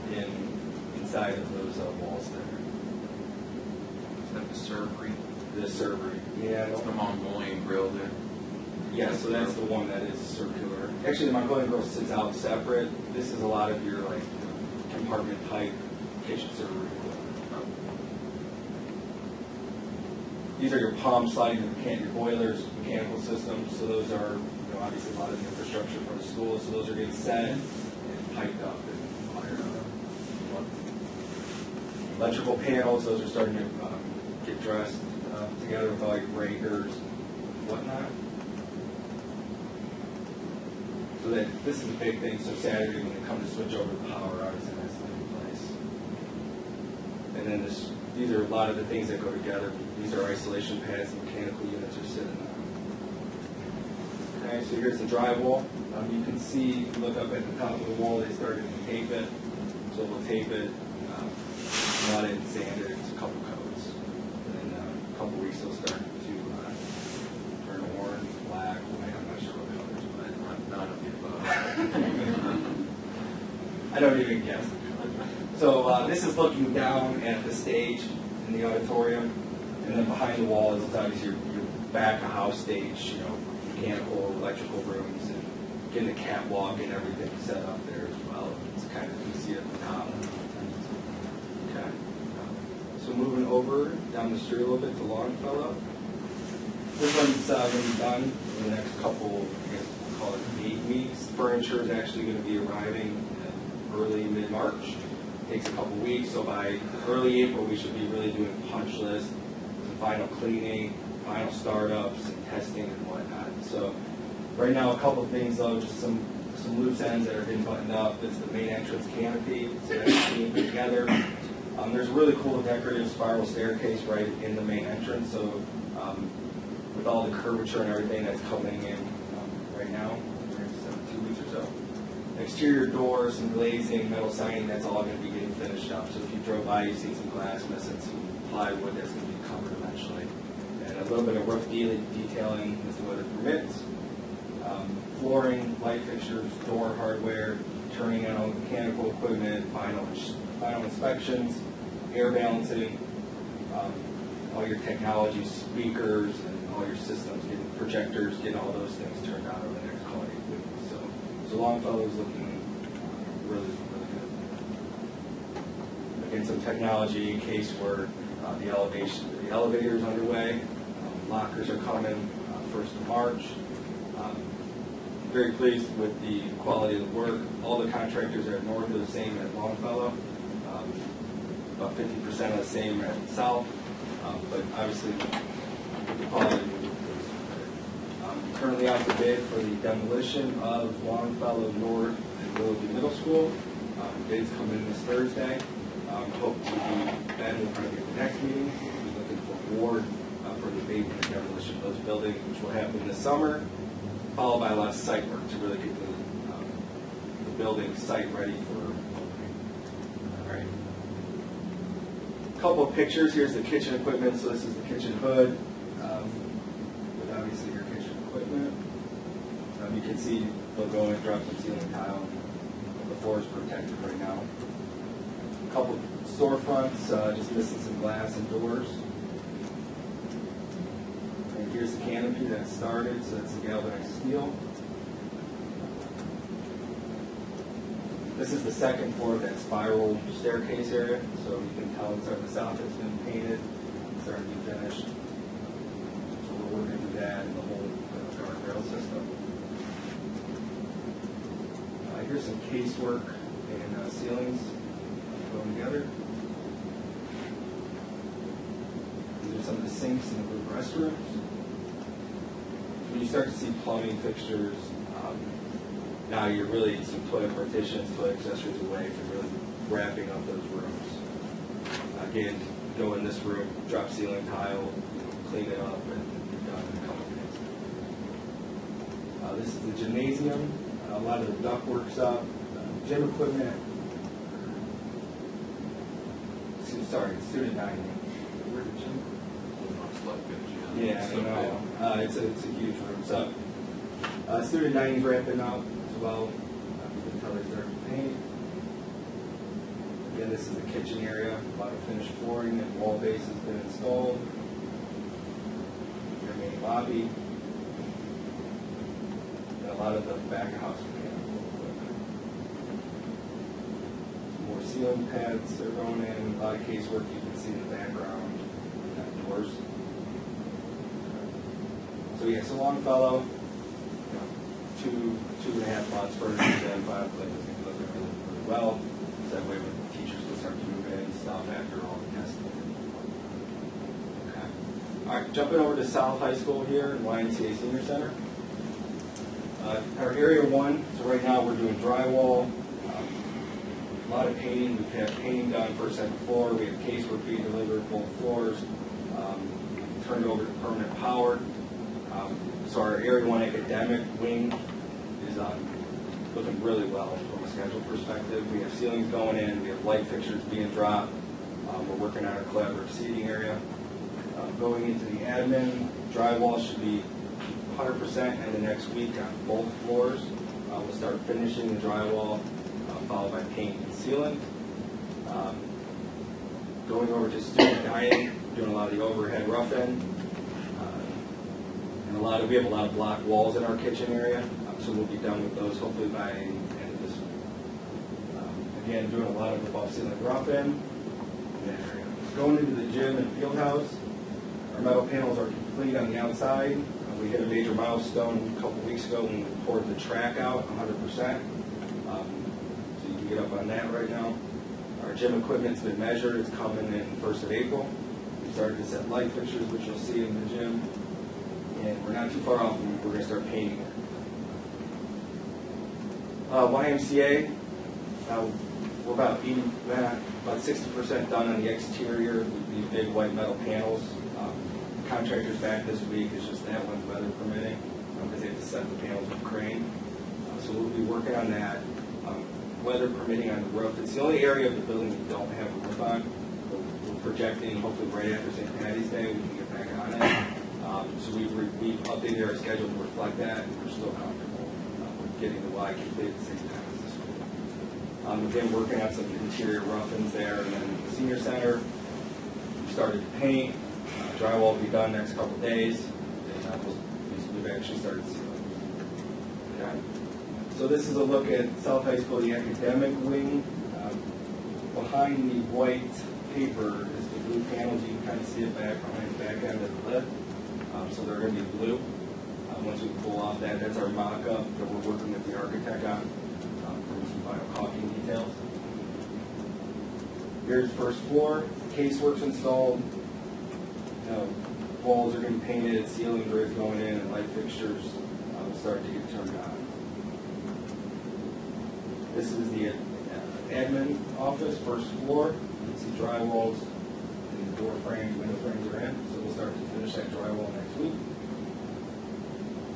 inside of those walls there. Is that the servery? The servery. Yeah. It's the Mongolian grill there. Yeah, so that's the one that is circular. Actually, the Mongolian grill sits out separate. This is a lot of your like compartment type kitchen servery. These are your pumps, sliding your boilers, mechanical systems. So those are obviously a lot of the infrastructure for the school. So those are getting set and piped up and wired up. Electrical panels, those are starting to get dressed together with all your breakers and whatnot. So that this is a big thing. So Saturday when they come to switch over the power, obviously that's in place. And then these are a lot of the things that go together. These are isolation pads and mechanical units are sitting on. Okay, so here's the drywall. You can see, if you look up at the top of the wall, they started to tape it. So we'll tape it, mud it, sand it. It's a couple coats. And then a couple weeks they'll start to turn orange, black, white. I'm not sure what colors, but None of the above. I don't even guess. So this is looking down at the stage in the auditorium, and then behind the wall is obviously your back of house stage, mechanical, electrical rooms, and getting the catwalk and everything set up there as well. It's kind of, you can see it at the top. Okay. So moving over down the street a little bit to Longfellow. This one's going to be done in the next couple, I guess we'll call it 8 weeks. Furniture is actually going to be arriving early mid-March. Takes a couple weeks, so by early April we should be really doing punch lists, some final cleaning, final startups, and testing and whatnot. So right now a couple things though, just some loose ends that are getting buttoned up. It's the main entrance canopy, so that's being put together. There's a really cool decorative spiral staircase right in the main entrance, so with all the curvature and everything that's coming in right now, in the next 2 weeks or so. Exterior doors, some glazing, metal siding, that's all going to be getting finished up. So if you drove by, you see some glass missing, some plywood that's going to be covered eventually. And a little bit of roof detailing as the weather permits. Flooring, light fixtures, door hardware, turning on all the mechanical equipment, final inspections, air balancing, all your technology, speakers, and all your systems, getting projectors, getting all those things turned on over the next couple of weeks. So Longfellow is looking really, really good. Again, some technology, casework, the elevator is underway. Lockers are coming 1st of March. Very pleased with the quality of the work. All the contractors at North are the same at Longfellow. About 50% of the same at South. But obviously, the quality of the work is currently out for bid for the demolition of Longfellow North and Willoughby Middle School. Bids come in this Thursday. Hope to be then we'll probably get the next meeting. We'll be looking for award for the abatement and demolition of those buildings, which will happen this summer, followed by a lot of site work to really get the building site ready for opening. All right. A couple of pictures. Here's the kitchen equipment. So this is the kitchen hood with obviously your kitchen equipment. You can see they'll go and drop some ceiling tile. The floor is protected right now. A couple storefronts, just missing some glass and doors. And here's the canopy that started, so that's the galvanized steel. This is the second floor of that spiral staircase area, so you can tell it's starting the south, it's been painted, it's starting to be finished. So we're working through that and the whole guardrail system. Here's some casework and ceilings going together. These are some of the sinks in the group restrooms. When you start to see plumbing fixtures, now you're really some toilet partitions, toilet accessories away from really wrapping up those rooms. Again, go in this room, drop ceiling tile, clean it up, and you're done in a couple minutes. This is the gymnasium. A lot of the ductwork's up, gym equipment, sorry, student dining. Yeah, I know. It's a huge room. So, student dining's wrapping up as well. The colors are paint. Again, this is the kitchen area. A lot of finished flooring and wall base has been installed. Your main lobby. And a lot of the back of house mechanical equipment. More ceiling pads are going in. A lot of casework you can see in the background. Doors. So yeah, so Longfellow, 2.5 months for and 5 places is going to look really well. So that way when teachers can start to move in and stuff after all the testing. Okay. All right, jumping over to South High School here in YMCA Senior Center. Our area 1, so right now we're doing drywall, a lot of painting. We've had painting done first, second floor. We have casework being delivered both floors. Turned over to permanent power. So our Area 1 academic wing is looking really well from a schedule perspective. We have ceilings going in. We have light fixtures being dropped. We're working on our collaborative seating area. Going into the admin, drywall should be 100% in the next week on both floors. We'll start finishing the drywall, followed by paint and sealing. Going over to student dining, doing a lot of the overhead rough end. And we have a lot of block walls in our kitchen area, so we'll be done with those hopefully by the end of this week. Again, doing a lot of above ceiling rough end. Going into the gym and field house, our metal panels are complete on the outside. We hit a major milestone a couple weeks ago when we poured the track out 100%. So you can get up on that right now. Our gym equipment's been measured. It's coming in 1st of April. We started to set light fixtures, which you'll see in the gym. And we're not too far off, and we're going to start painting it. YMCA, we're about 60% done on the exterior with these big white metal panels. Contractor's back this week. It's just that one's weather permitting because they have to set the panels with crane. So we'll be working on that. Weather permitting on the roof. It's the only area of the building we don't have a roof on. We're projecting hopefully right after St. Patty's Day we can get back on it. So we've updated our schedule to reflect that, and we're still comfortable with getting the Y completed at the same time as the school. We've been working on some interior rough-ins there, and then the senior center, we started to paint. Drywall will be done next couple days, and we've actually started sealing. Okay. So this is a look at South High School, the academic wing. Behind the white paper is the blue panels. You can kind of see it back behind the back end of the lid. So they're going to be blue. Once we pull off that, that's our mock-up that we're working with the architect on for some final caulking details. Here's the first floor. Casework's installed. Walls are going to be painted, ceiling grids going in, and light fixtures will start to get turned on. This is the admin office, first floor. You can see drywalls, and the door frames, window frames are in, so we'll start to finish that drywall next week.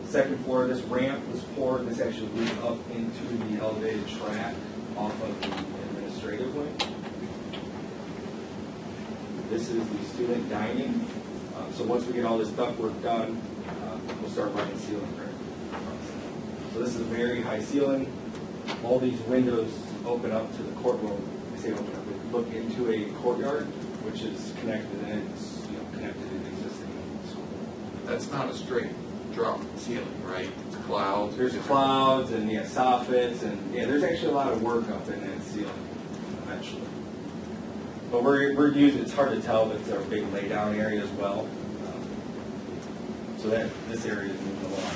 Second floor, this ramp was poured. This actually leads up into the elevated track off of the administrative wing. This is the student dining. So once we get all this ductwork done, we'll start running ceiling grid. So this is a very high ceiling. All these windows open up to the courtroom. I say open up, we look into a courtyard, which is connected, and it's connected to the existing school. That's not a straight drop ceiling, right? It's clouds. There's clouds and soffits, and there's actually a lot of work up in that ceiling eventually. But we're using, it's hard to tell, but it's our big laydown area as well. So that this area is moving along.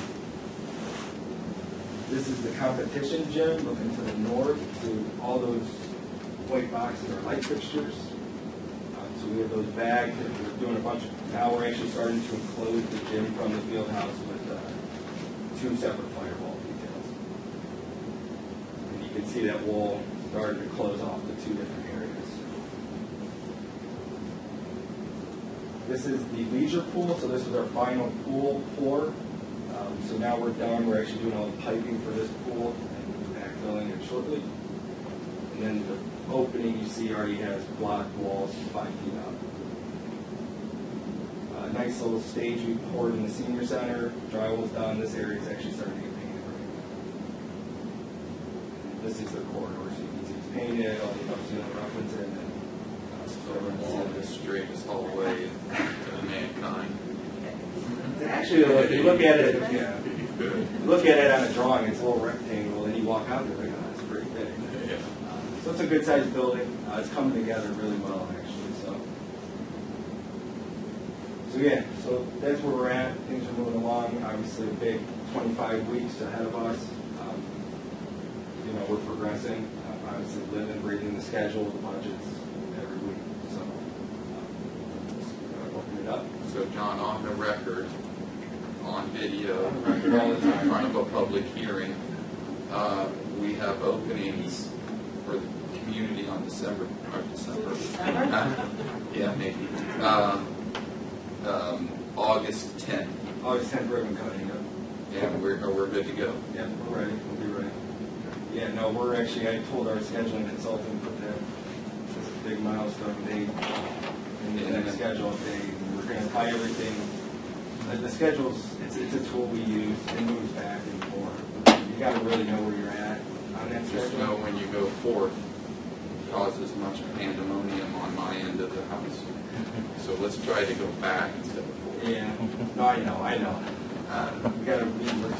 This is the competition gym, looking to the north. So all those white boxes are light fixtures. So we have those bagged. We're doing a bunch of, now we're actually starting to enclose the gym from the field house with 2 separate firewall details. And you can see that wall starting to close off the 2 different areas. This is the leisure pool, so this is our final pool pour. So now we're done. We're actually doing all the piping for this pool and backfilling it shortly. And then opening you see already has block walls 5 feet up. A nice little stage we poured in the senior center. Drywall's done. This area is actually starting to get painted right now. This is the corridor, so you can see it's painted, all the ceiling roughness in, and Along the straightest hallway to mankind. actually, if you look at it, yeah, look at it on a drawing, it's a little rectangle, and you walk out there, like, oh, it's pretty big. So it's a good sized building. It's coming together really well, actually. So yeah, so that's where we're at. Things are moving along. Obviously, a big 25 weeks ahead of us. You know, we're progressing. Obviously, living, breathing the schedule, the budgets every week. So open it up. So John, on the record, on video, Record all the in time. front of a public hearing, we have openings for the community on December. Yeah, maybe. August 10th. August 10th ribbon cutting. Yeah, we're good to go. Yeah, we're ready. We'll be ready. Yeah, no, we're actually, I told our scheduling consultant put that as a big milestone date in the next schedule update. We're going to tie everything. The schedule's, it's a tool we use. It moves back and forth. You got to really know where you're at on that Just schedule. know when you go forth, causes much pandemonium on my end of the house. So let's try to go back instead of forth. Yeah, no, I know. We got to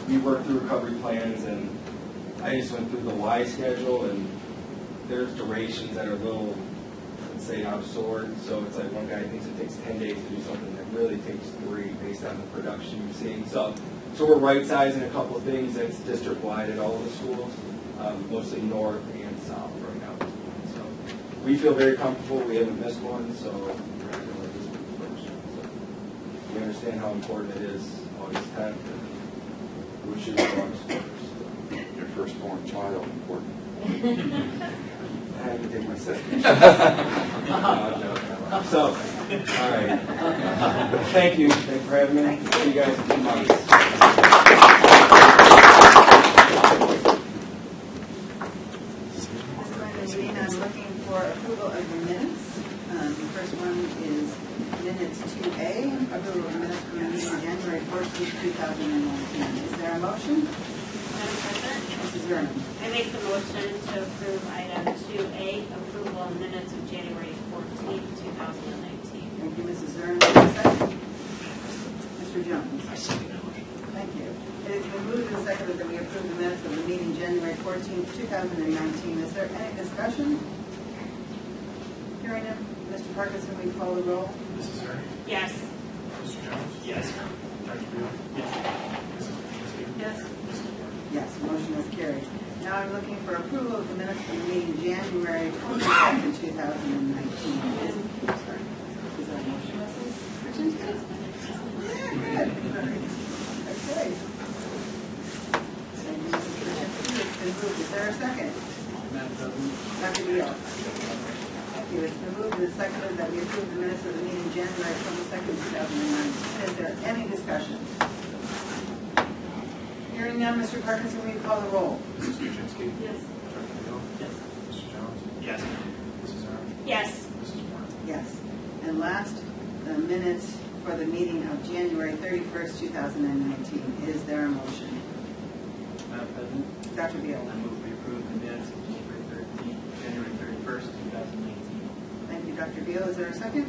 we work through recovery plans, and I just went through the Y schedule, and there's durations that are a little, let's say, out of sort. So it's like one guy thinks it takes 10 days to do something that really takes 3 based on the production you've seen. So we're right sizing a couple of things that's district wide at all of the schools, mostly north and south right now. So we feel very comfortable. We haven't missed one, so we're not going to let this move first. So we understand how important it is. August 10th, and we should be August 1st. Your firstborn child, important. I had to take my second. So, all right. Thank you. Thanks for having me. See you guys in 2 months. This meeting, I'm looking for approval of the minutes. The first one is minutes 2A, approval of minutes from the meeting January 14th, 2019. Is there a motion? Madam President, Mrs. Zerman. I make the motion to approve item 2A, approval of minutes of January 14th, 2019. Thank you, Mrs. Zerman. Is there a second? Mr. Jones. I second that motion. Thank you. It has been moved and seconded that we approve the minutes of the meeting January 14th, 2019. Is there any discussion? Hearing none, Mr. Parkinson, will you call the roll? Mrs. Zerni? Yes. Mr. Jones? Yes. Dr. Beal? Yes. Mrs. Paczynski? Yes. Mrs. Moore? Yes, motion is carried. Now I'm looking for approval of the minutes from the meeting January 22nd, 2019. Is that a motion, Mrs. Paczynski? Yeah, good. Okay. Thank you, Mrs. Paczynski. It's been moved. Is there a second? Dr. Beal. Thank you. It's been moved and seconded that we approve the minutes of the meeting January 22nd, 2019. Is there any discussion? Hearing none, Mr. Parkinson, will you call the roll? Mrs. Paczynski? Yes. Dr. Beal? Yes. Mr. Jones? Yes. Mrs. Zerni? Yes. Mrs. Moore? Yes. And last, the minutes for the meeting of January 31st, 2019. Is there a motion? Madam President, Dr. Beal. I move we approve the minutes of January 31st, 2019. Thank you, Dr. Beal. Is there a second?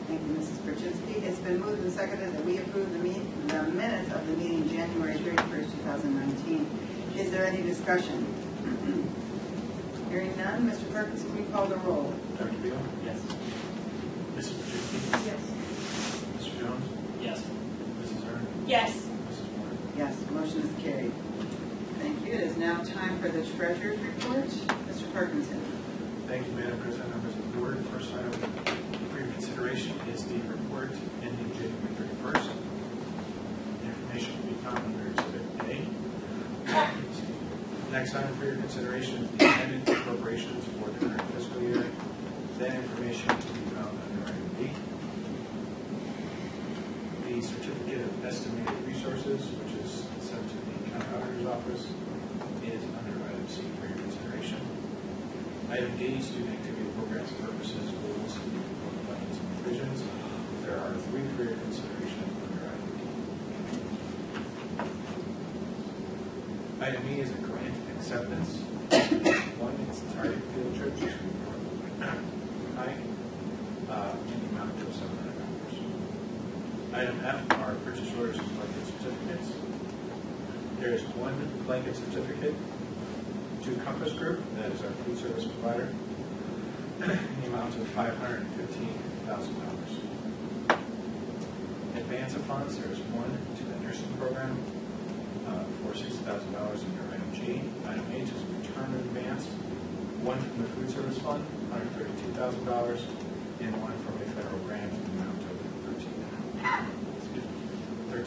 Thank you, Mrs. Paczynski. It's been moved and seconded that we approve the minutes of the meeting January 31st, 2019. Is there any discussion? Hearing none, Mr. Parkinson, will you call the roll? Dr. Beal? Yes. Mrs. Paczynski? Yes. Mr. Jones? Yes. Mrs. Zerni? Yes. Mrs. Moore? Yes, motion is carried. Thank you. It is now time for the treasurer's report. Mr. Parkinson. Thank you, Madam President, members of the board. First item for your consideration is the report ending January 31st. Information will be found under Exhibit A. Next item for your consideration is the amended appropriations for the current fiscal year. That information will be found under item B. The certificate of estimated resources, which is sent to the county auditor's office, is under item C for your consideration. Item D, student activity programs, purposes, goals, budgets, and provisions. There are three for your consideration under item D. Item E is a grant acceptance. One, it's a target field trip to High, in the amount of $700. Item F are purchase orders and blanket certificates. There is one blanket certificate to Compass Group, that is our food service provider, in the amount of $515,000. Advance of funds, there is one to the nursing program for $60,000 under item G. Item H is return of advance, one from the food service fund, $132,000, and one from a federal grant in the amount of $1,300.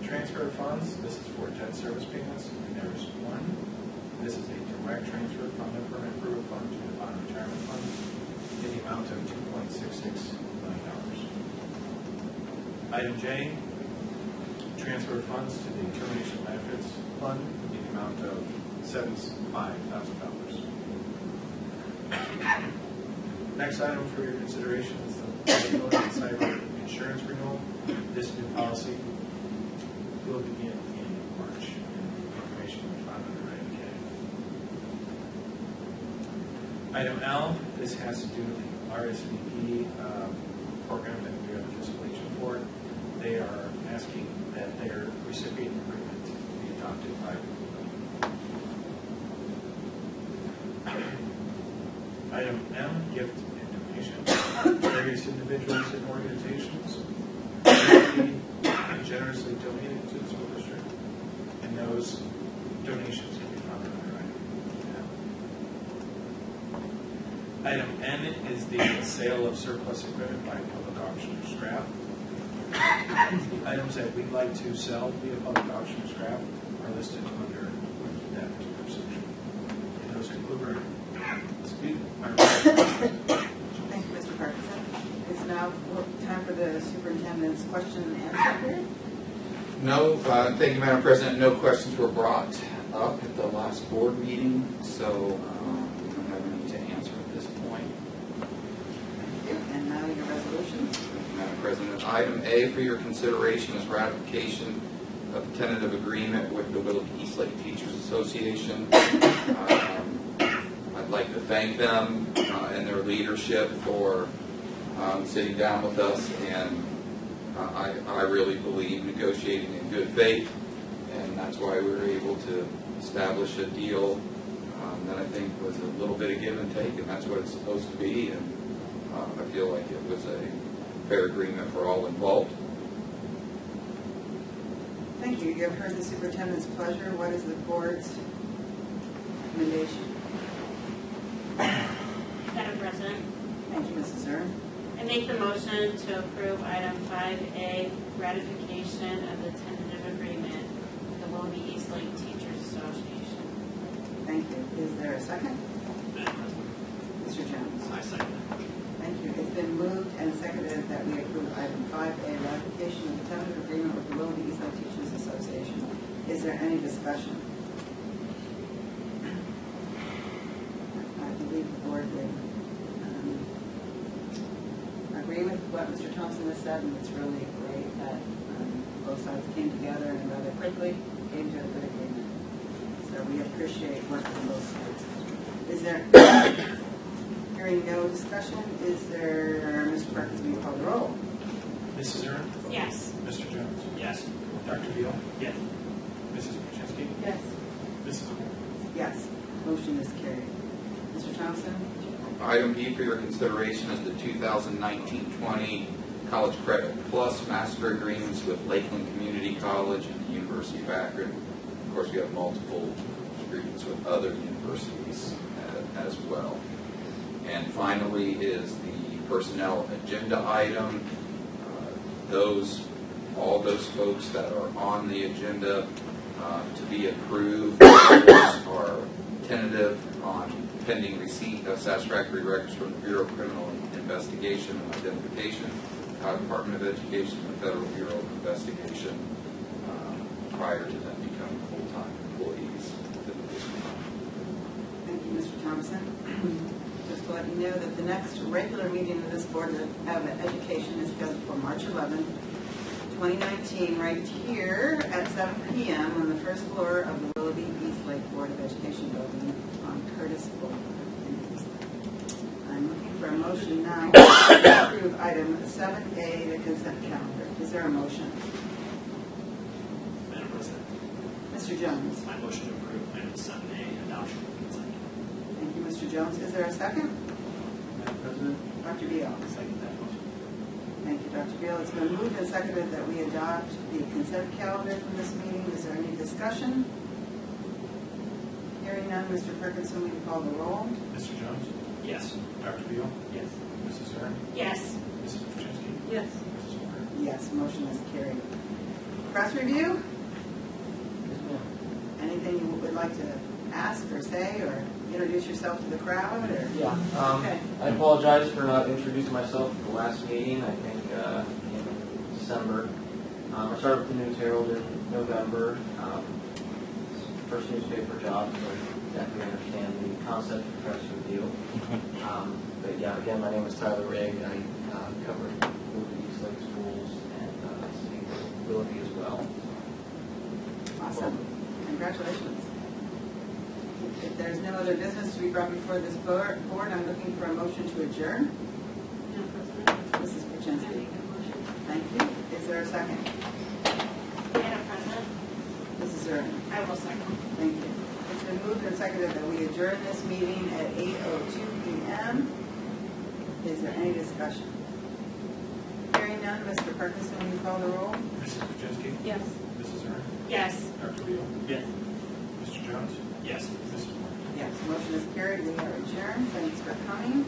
Transfer of funds, this is for debt service payments, and there is one. This is a direct transfer from the permanent improvement fund to the bond retirement fund in the amount of $2.66 million. Item J, transfer of funds to the termination benefits fund in the amount of $75,000. Next item for your consideration is the liability and cyber insurance renewal. This new policy will begin in March, and information will be found under item K. Item L, this has to do with the RSVP program that we have a fiscal agent for. They are asking that their recipient agreement be adopted by Item M, gift and donation. Various individuals and organizations generously donated to the school district, and those donations can be found under item M. Item N is the sale of surplus equipment by public auction or scrap. The items that we'd like to sell via public auction or scrap are listed under that particular section. And those conclude our Thank you, Mr. Parkinson. It's now time for the superintendent's question and answer period. No, thank you, Madam President. No questions were brought up at the last board meeting, so we don't have any to answer at this point. Thank you. And now your resolutions. Thank you, Madam President. Item A for your consideration is ratification of the tentative agreement with the Willoughby East Lake Teachers Association. I'd like to thank them and their leadership for sitting down with us, and I really believe negotiating in good faith, and that's why we were able to establish a deal that I think was a little bit of give and take, and that's what it's supposed to be, and I feel like it was a fair agreement for all involved. Thank you. You have heard the superintendent's pleasure. What is the board's recommendation? Madam President, Thank you, Mrs. Zern. I make the motion to approve item 5A, ratification of the tentative agreement with the Willoughby East Lake Teachers Association. Thank you. Is there a second? Mr. Jones. I second. Thank you. It's been moved and seconded that we approve item 5A, ratification of the tentative agreement with the Willoughby East Lake Teachers Association. Is there any discussion? I believe the board would agree with what Mr. Thompson has said, and it's really great that both sides came together and rather quickly came to a good agreement. So we appreciate working on both sides. Is there, hearing no discussion, is there, Mr. Perkins, will you call the roll? Mrs. Zern? Yes. Mr. Jones? Yes. Dr. Beal? Yes. Mrs. Paczynski? Yes. Mrs. Moore? Yes. Motion is carried. Mr. Thompson? Item B for your consideration is the 2019-20 College Credit Plus Master Agreements with Lakeland Community College and the University of Akron. Of course, we have multiple agreements with other universities as well. And finally is the personnel agenda item. All those folks that are on the agenda to be approved are tentative on pending receipt of satisfactory records from the Bureau of Criminal Investigation and Identification, Ohio Department of Education, and the Federal Bureau of Investigation prior to them becoming full-time employees within the district. Mr. Thompson. Just to let you know that the next regular meeting of this Board of Education is scheduled for March 11th, 2019, right here at 7 p.m. on the first floor of the Willoughby East Lake Board of Education building on Curtis Boulevard in East Lake. I'm looking for a motion now to approve item 7A, the consent calendar. Is there a motion? Madam President, Mr. Jones. I motion to approve item 7A, adoption of consent calendar. Thank you, Mr. Jones. Is there a second? Madam President, Dr. Beal. second that motion. Thank you, Dr. Beal. It's been moved and seconded that we adopt the consent calendar from this meeting. Is there any discussion? Hearing none, Mr. Perkinson, will you call the roll? Mr. Jones? Yes. Dr. Beal? Yes. Mrs. Zern? Yes. Mrs. Paczynski? Yes. Mrs. Warner? Yes, motion is carried. Press review? Anything you would like to ask or say or introduce yourself to the crowd or? Yeah, Okay. I apologize for not introducing myself at the last meeting, I think in December. I started with the News Herald in November. First newspaper job, so I definitely understand the concept of press review. But yeah, again, my name is Tyler Rigg. I cover Willoughby East Lake schools and city of Willoughby as well. Awesome. Congratulations. If there's no other business to be brought before this board, I'm looking for a motion to adjourn. Madam President, Mrs. I Paczynski. make a motion. Thank you. Is there a second? Madam President, Mrs. Zern. I will second. Thank you. It's been moved and seconded that we adjourn this meeting at 8:02 p.m. Is there any discussion? Hearing none, Mr. Perkinson, will you call the roll? Mrs. Paczynski? Yes. Mrs. Zern? Yes. Dr. Beal? Yes. Mr. Jones? Yes. Mrs. Warner? Yes, motion is carried. We are adjourned. Thanks for coming.